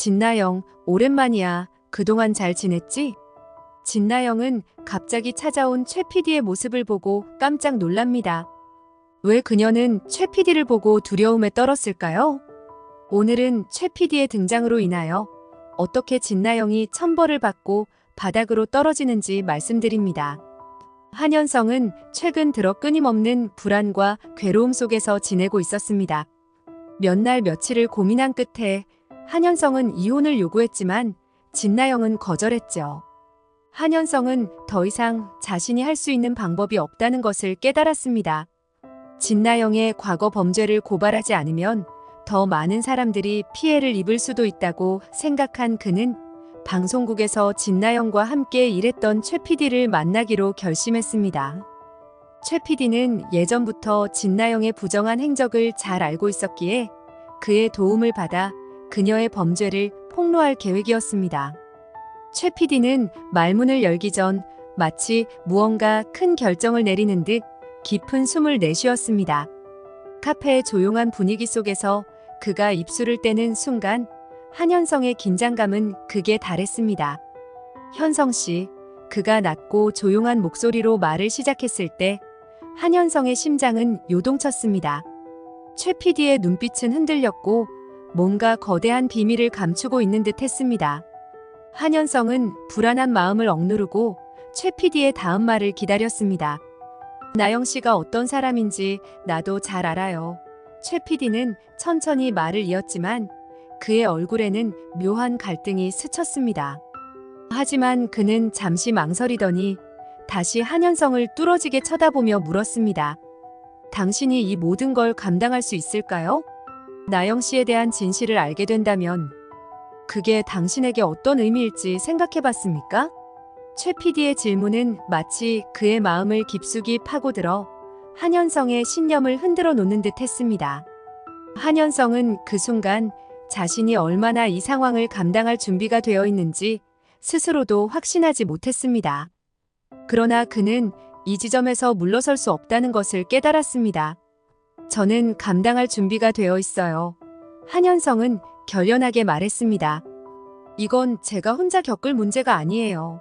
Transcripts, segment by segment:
진나영, 오랜만이야. 그동안 잘 지냈지? 진나영은 갑자기 찾아온 최 PD의 모습을 보고 깜짝 놀랍니다. 왜 그녀는 최 PD를 보고 두려움에 떨었을까요? 오늘은 최 PD의 등장으로 인하여 어떻게 진나영이 천벌을 받고 바닥으로 떨어지는지 말씀드립니다. 한현성은 최근 들어 끊임없는 불안과 괴로움 속에서 지내고 있었습니다. 몇 날 며칠을 고민한 끝에 한현성은 이혼을 요구했지만 진나영은 거절했죠. 한현성은 더 이상 자신이 할 수 있는 방법이 없다는 것을 깨달았습니다. 진나영의 과거 범죄를 고발하지 않으면 더 많은 사람들이 피해를 입을 수도 있다고 생각한 그는 방송국에서 진나영과 함께 일했던 최 PD를 만나기로 결심했습니다. 최 PD는 예전부터 진나영의 부정한 행적을 잘 알고 있었기에 그의 도움을 받아 그녀의 범죄를 폭로할 계획이었습니다. 최 PD는 말문을 열기 전 마치 무언가 큰 결정을 내리는 듯 깊은 숨을 내쉬었습니다. 카페의 조용한 분위기 속에서 그가 입술을 떼는 순간 한현성의 긴장감은 극에 달했습니다. 현성 씨, 그가 낮고 조용한 목소리로 말을 시작했을 때 한현성의 심장은 요동쳤습니다. 최 PD의 눈빛은 흔들렸고 뭔가 거대한 비밀을 감추고 있는 듯 했습니다. 한현성은 불안한 마음을 억누르고 최 PD의 다음 말을 기다렸습니다. 나영 씨가 어떤 사람인지 나도 잘 알아요. 최 PD는 천천히 말을 이었지만 그의 얼굴에는 묘한 갈등이 스쳤습니다. 하지만 그는 잠시 망설이더니 다시 한현성을 뚫어지게 쳐다보며 물었습니다. 당신이 이 모든 걸 감당할 수 있을까요? 나영 씨에 대한 진실을 알게 된다면 그게 당신에게 어떤 의미일지 생각해 봤습니까? 최 PD의 질문은 마치 그의 마음을 깊숙이 파고들어 한현성의 신념을 흔들어 놓는 듯 했습니다. 한현성은 그 순간 자신이 얼마나 이 상황을 감당할 준비가 되어 있는지 스스로도 확신하지 못했습니다. 그러나 그는 이 지점에서 물러설 수 없다는 것을 깨달았습니다. 저는 감당할 준비가 되어 있어요. 한현성은 결연하게 말했습니다. 이건 제가 혼자 겪을 문제가 아니에요.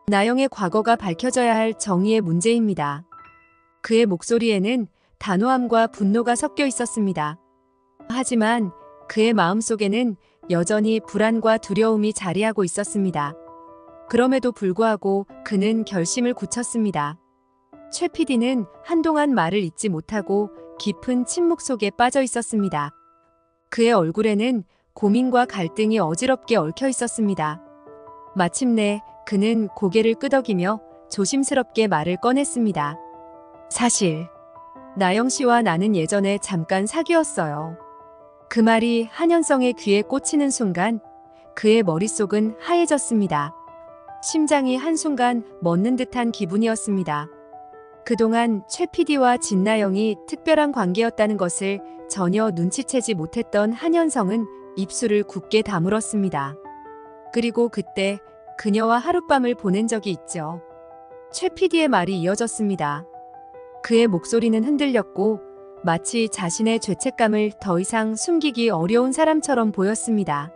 나영의 과거가 밝혀져야 할 정의의 문제입니다. 그의 목소리에는 단호함과 분노가 섞여 있었습니다. 하지만 그의 마음속에는 여전히 불안과 두려움이 자리하고 있었습니다. 그럼에도 불구하고 그는 결심을 굳혔습니다. 최 PD는 한동안 말을 잇지 못하고 깊은 침묵 속에 빠져 있었습니다. 그의 얼굴에는 고민과 갈등이 어지럽게 얽혀 있었습니다. 마침내 그는 고개를 끄덕이며 조심스럽게 말을 꺼냈습니다. 사실, 나영 씨와 나는 예전에 잠깐 사귀었어요. 그 말이 한현성의 귀에 꽂히는 순간 그의 머릿속은 하얘졌습니다. 심장이 한순간 멎는 듯한 기분이었습니다. 그동안 최 PD와 진나영이 특별한 관계였다는 것을 전혀 눈치채지 못했던 한현성은 입술을 굳게 다물었습니다. 그리고 그때 그녀와 하룻밤을 보낸 적이 있죠. 최 PD의 말이 이어졌습니다. 그의 목소리는 흔들렸고 마치 자신의 죄책감을 더 이상 숨기기 어려운 사람처럼 보였습니다.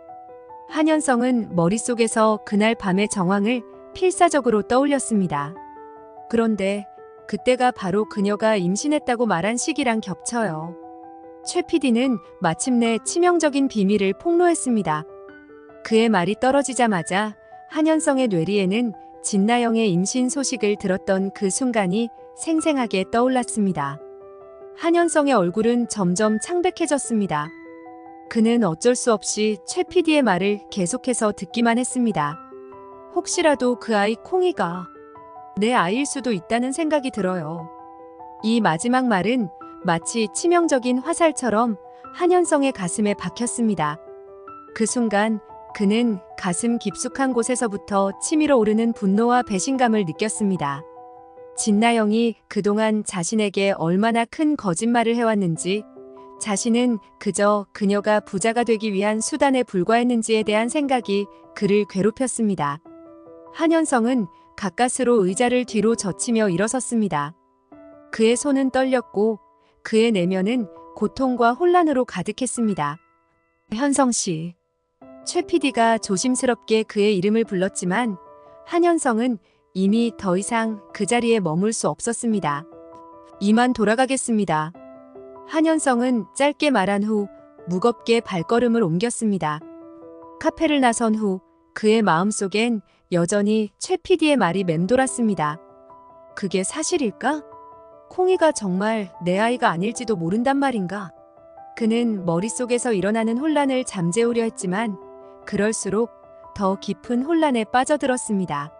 한현성은 머릿속에서 그날 밤의 정황을 필사적으로 떠올렸습니다. 그런데 그때가 바로 그녀가 임신했다고 말한 시기랑 겹쳐요. 최 PD는 마침내 치명적인 비밀을 폭로했습니다. 그의 말이 떨어지자마자 한현성의 뇌리에는 진나영의 임신 소식을 들었던 그 순간이 생생하게 떠올랐습니다. 한현성의 얼굴은 점점 창백해졌습니다. 그는 어쩔 수 없이 최 PD의 말을 계속해서 듣기만 했습니다. 혹시라도 그 아이 콩이가 내 아이일 수도 있다는 생각이 들어요. 이 마지막 말은 마치 치명적인 화살처럼 한현성의 가슴에 박혔습니다. 그 순간 그는 가슴 깊숙한 곳에서부터 치밀어 오르는 분노와 배신감을 느꼈습니다. 진나영이 그동안 자신에게 얼마나 큰 거짓말을 해왔는지, 자신은 그저 그녀가 부자가 되기 위한 수단에 불과했는지에 대한 생각이 그를 괴롭혔습니다. 한현성은 가까스로 의자를 뒤로 젖히며 일어섰습니다. 그의 손은 떨렸고 그의 내면은 고통과 혼란으로 가득했습니다. 현성 씨, 최 PD가 조심스럽게 그의 이름을 불렀지만 한현성은 이미 더 이상 그 자리에 머물 수 없었습니다. 이만 돌아가겠습니다. 한현성은 짧게 말한 후 무겁게 발걸음을 옮겼습니다. 카페를 나선 후 그의 마음속엔 여전히 최 PD의 말이 맴돌았습니다. 그게 사실일까? 콩이가 정말 내 아이가 아닐지도 모른단 말인가? 그는 머릿속에서 일어나는 혼란을 잠재우려 했지만 그럴수록 더 깊은 혼란에 빠져들었습니다.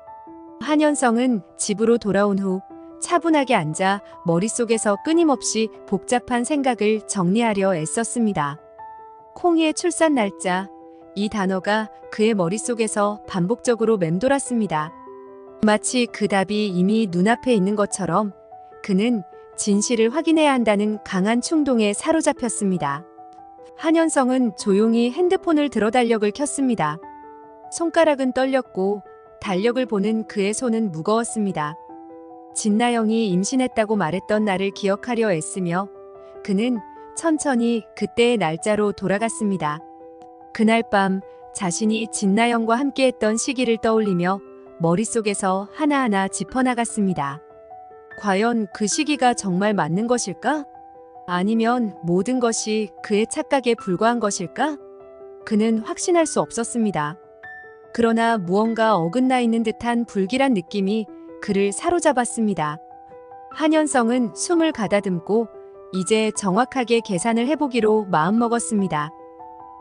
한현성은 집으로 돌아온 후 차분하게 앉아 머릿속에서 끊임없이 복잡한 생각을 정리하려 애썼습니다. 콩이의 출산 날짜, 이 단어가 그의 머릿속에서 반복적으로 맴돌았습니다. 마치 그 답이 이미 눈앞에 있는 것처럼 그는 진실을 확인해야 한다는 강한 충동에 사로잡혔습니다. 한현성은 조용히 핸드폰을 들어 달력을 켰습니다. 손가락은 떨렸고 달력을 보는 그의 손은 무거웠습니다. 진나영이 임신했다고 말했던 날을 기억하려 애쓰며 그는 천천히 그때의 날짜로 돌아갔습니다. 그날 밤 자신이 진나영과 함께했던 시기를 떠올리며 머릿속에서 하나하나 짚어나갔습니다. 과연 그 시기가 정말 맞는 것일까? 아니면 모든 것이 그의 착각에 불과한 것일까? 그는 확신할 수 없었습니다. 그러나 무언가 어긋나 있는 듯한 불길한 느낌이 그를 사로잡았습니다. 한현성은 숨을 가다듬고 이제 정확하게 계산을 해보기로 마음먹었습니다.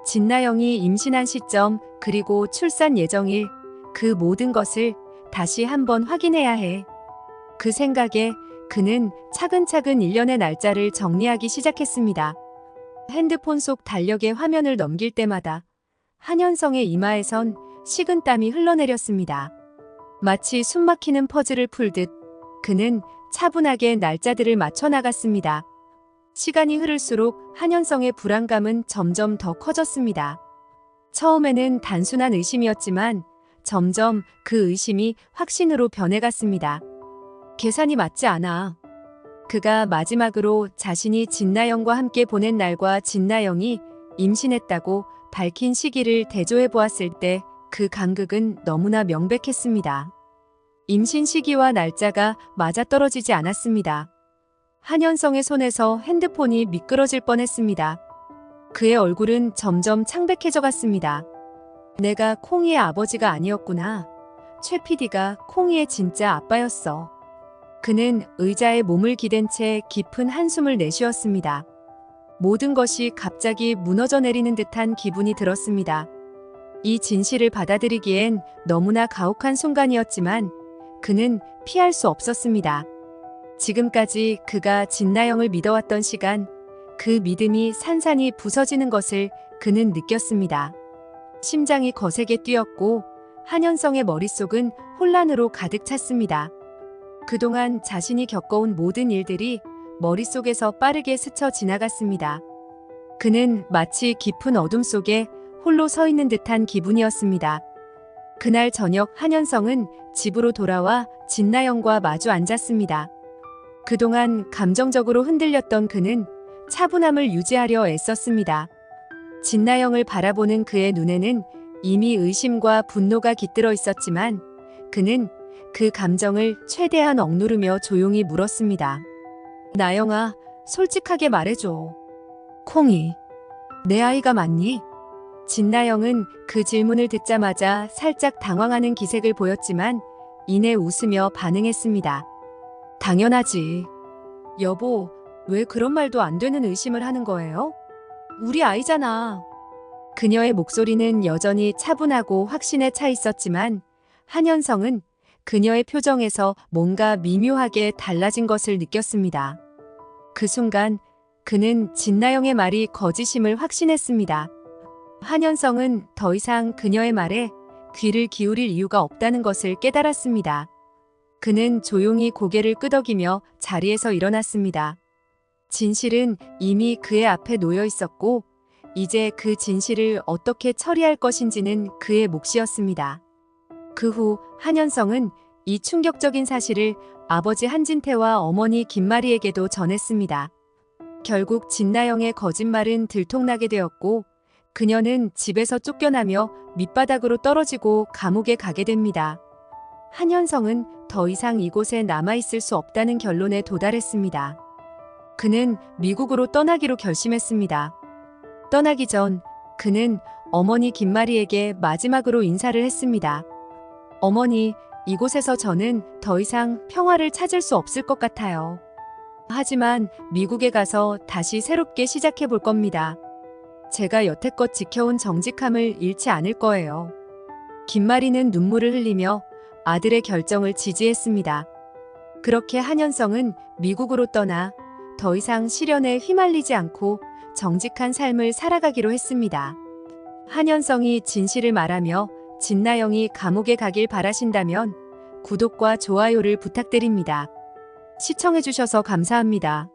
진나영이 임신한 시점 그리고 출산 예정일 그 모든 것을 다시 한번 확인해야 해. 그 생각에 그는 차근차근 일련의 날짜를 정리하기 시작했습니다. 핸드폰 속 달력의 화면을 넘길 때마다 한현성의 이마에선 식은땀이 흘러내렸습니다. 마치 숨막히는 퍼즐을 풀듯 그는 차분하게 날짜들을 맞춰 나갔습니다. 시간이 흐를수록 한현성의 불안감은 점점 더 커졌습니다. 처음에는 단순한 의심이었지만 점점 그 의심이 확신으로 변해갔습니다. 계산이 맞지 않아. 그가 마지막으로 자신이 진나영과 함께 보낸 날과 진나영이 임신했다고 밝힌 시기를 대조해 보았을 때 그 간극은 너무나 명백했습니다. 임신 시기와 날짜가 맞아떨어지지 않았습니다. 한현성의 손에서 핸드폰이 미끄러질 뻔했습니다. 그의 얼굴은 점점 창백해져 갔습니다. 내가 콩이의 아버지가 아니었구나. 최 PD가 콩이의 진짜 아빠였어. 그는 의자에 몸을 기댄 채 깊은 한숨을 내쉬었습니다. 모든 것이 갑자기 무너져 내리는 듯한 기분이 들었습니다. 이 진실을 받아들이기엔 너무나 가혹한 순간이었지만 그는 피할 수 없었습니다. 지금까지 그가 진나영을 믿어왔던 시간, 그 믿음이 산산이 부서지는 것을 그는 느꼈습니다. 심장이 거세게 뛰었고 한현성의 머릿속은 혼란으로 가득 찼습니다. 그동안 자신이 겪어온 모든 일들이 머릿속에서 빠르게 스쳐 지나갔습니다. 그는 마치 깊은 어둠 속에 홀로 서 있는 듯한 기분이었습니다. 그날 저녁 한현성은 집으로 돌아와 진나영과 마주 앉았습니다. 그동안 감정적으로 흔들렸던 그는 차분함을 유지하려 애썼습니다. 진나영을 바라보는 그의 눈에는 이미 의심과 분노가 깃들어 있었지만 그는 그 감정을 최대한 억누르며 조용히 물었습니다. 나영아, 솔직하게 말해줘. 콩이, 내 아이가 맞니? 진나영은 그 질문을 듣자마자 살짝 당황하는 기색을 보였지만 이내 웃으며 반응했습니다. 당연하지. 여보, 왜 그런 말도 안 되는 의심을 하는 거예요? 우리 아이잖아. 그녀의 목소리는 여전히 차분하고 확신에 차 있었지만 한현성은 그녀의 표정에서 뭔가 미묘하게 달라진 것을 느꼈습니다. 그 순간 그는 진나영의 말이 거짓임을 확신했습니다. 한현성은 더 이상 그녀의 말에 귀를 기울일 이유가 없다는 것을 깨달았습니다. 그는 조용히 고개를 끄덕이며 자리에서 일어났습니다. 진실은 이미 그의 앞에 놓여 있었고 이제 그 진실을 어떻게 처리할 것인지는 그의 몫이었습니다. 그 후 한현성은 이 충격적인 사실을 아버지 한진태와 어머니 김마리에게도 전했습니다. 결국 진나영의 거짓말은 들통나게 되었고 그녀는 집에서 쫓겨나며 밑바닥으로 떨어지고 감옥에 가게 됩니다. 한현성은 더 이상 이곳에 남아있을 수 없다는 결론에 도달했습니다. 그는 미국으로 떠나기로 결심했습니다. 떠나기 전 그는 어머니 김마리에게 마지막으로 인사를 했습니다. 어머니, 이곳에서 저는 더 이상 평화를 찾을 수 없을 것 같아요. 하지만 미국에 가서 다시 새롭게 시작해 볼 겁니다. 제가 여태껏 지켜온 정직함을 잃지 않을 거예요. 김마리는 눈물을 흘리며 아들의 결정을 지지했습니다. 그렇게 한현성은 미국으로 떠나 더 이상 시련에 휘말리지 않고 정직한 삶을 살아가기로 했습니다. 한현성이 진실을 말하며 진나영이 감옥에 가길 바라신다면 구독과 좋아요를 부탁드립니다. 시청해주셔서 감사합니다.